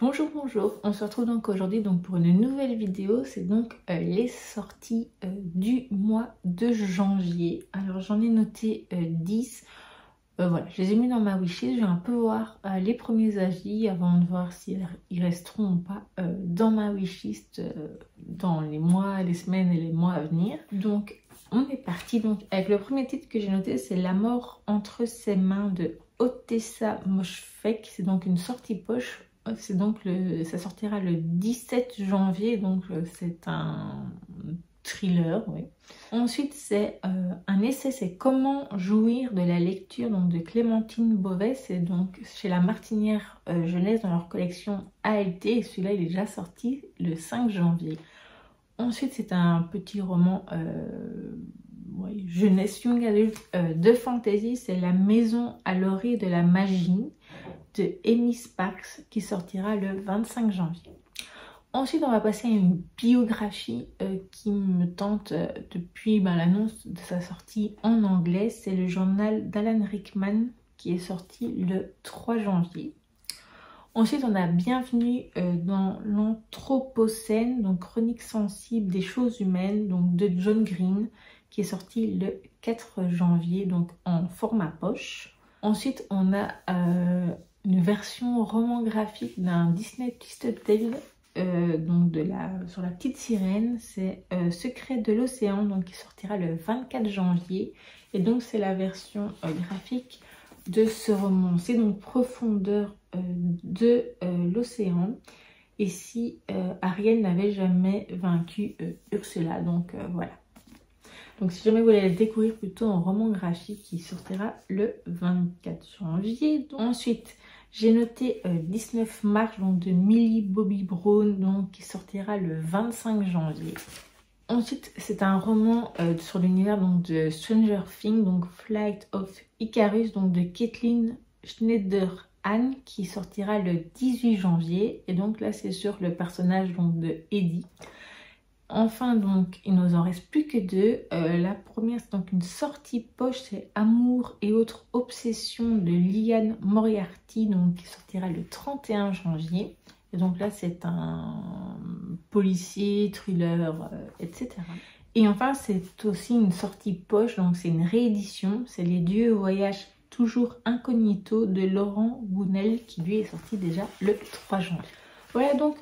Bonjour, bonjour, on se retrouve donc aujourd'hui pour une nouvelle vidéo, c'est donc les sorties du mois de janvier. Alors j'en ai noté 10, voilà, je les ai mis dans ma wishlist, je vais un peu voir les premiers avis avant de voir s'ils resteront ou pas dans ma wishlist dans les mois, les semaines et les mois à venir. Donc on est parti donc avec le premier titre que j'ai noté, c'est La mort entre ses mains de Ottessa Moshfegh, c'est donc une sortie poche. C'est donc ça sortira le 17 janvier, donc c'est un thriller, oui. Ensuite, c'est un essai, c'est Comment jouir de la lecture, donc de Clémentine Beauvais. C'est donc chez La Martinière Jeunesse dans leur collection ALT, et celui-là il est déjà sorti le 5 janvier. Ensuite, c'est un petit roman jeunesse, young adulte de fantasy, c'est La maison à l'orée de la magie de Amy Sparks qui sortira le 25 janvier. Ensuite, on va passer à une biographie qui me tente depuis l'annonce de sa sortie en anglais. C'est le journal d'Alan Rickman qui est sorti le 3 janvier. Ensuite, on a Bienvenue dans l'Anthropocène, donc chronique sensible des choses humaines, donc de John Green, qui est sorti le 4 janvier, donc en format poche. Ensuite, on a une version roman graphique d'un Disney Twisted Tale, donc sur la petite sirène, c'est Secret de l'océan, donc qui sortira le 24 janvier. Et donc c'est la version graphique de ce roman, c'est donc Profondeur de l'océan. Et si Ariel n'avait jamais vaincu Ursula, donc voilà. Donc si jamais vous voulez le découvrir plutôt en roman graphique, qui sortira le 24 janvier. Donc, ensuite, j'ai noté 19 mars donc, de Millie Bobby Brown, donc, qui sortira le 25 janvier. Ensuite, c'est un roman sur l'univers de Stranger Things, donc Flight of Icarus, donc de Kathleen Schneider-Hahn, qui sortira le 18 janvier. Et donc là, c'est sur le personnage de Eddie. Enfin, donc, il nous en reste plus que deux. La première, c'est donc une sortie poche, c'est Amour et autres obsessions de Liane Moriarty, donc qui sortira le 31 janvier. Et donc là, c'est un policier, thriller, etc. Et enfin, c'est aussi une sortie poche, donc c'est une réédition. C'est Les dieux voyagent toujours incognito de Laurent Gounel, qui lui est sorti déjà le 3 janvier. Voilà donc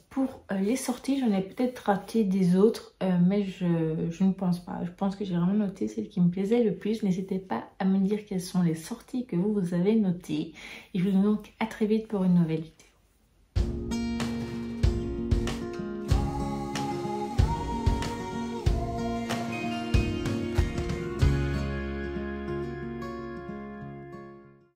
pour les sorties, j'en ai peut-être raté des autres, mais je ne pense pas. Je pense que j'ai vraiment noté celles qui me plaisaient le plus. N'hésitez pas à me dire quelles sont les sorties que vous avez notées. Et je vous dis donc à très vite pour une nouvelle vidéo.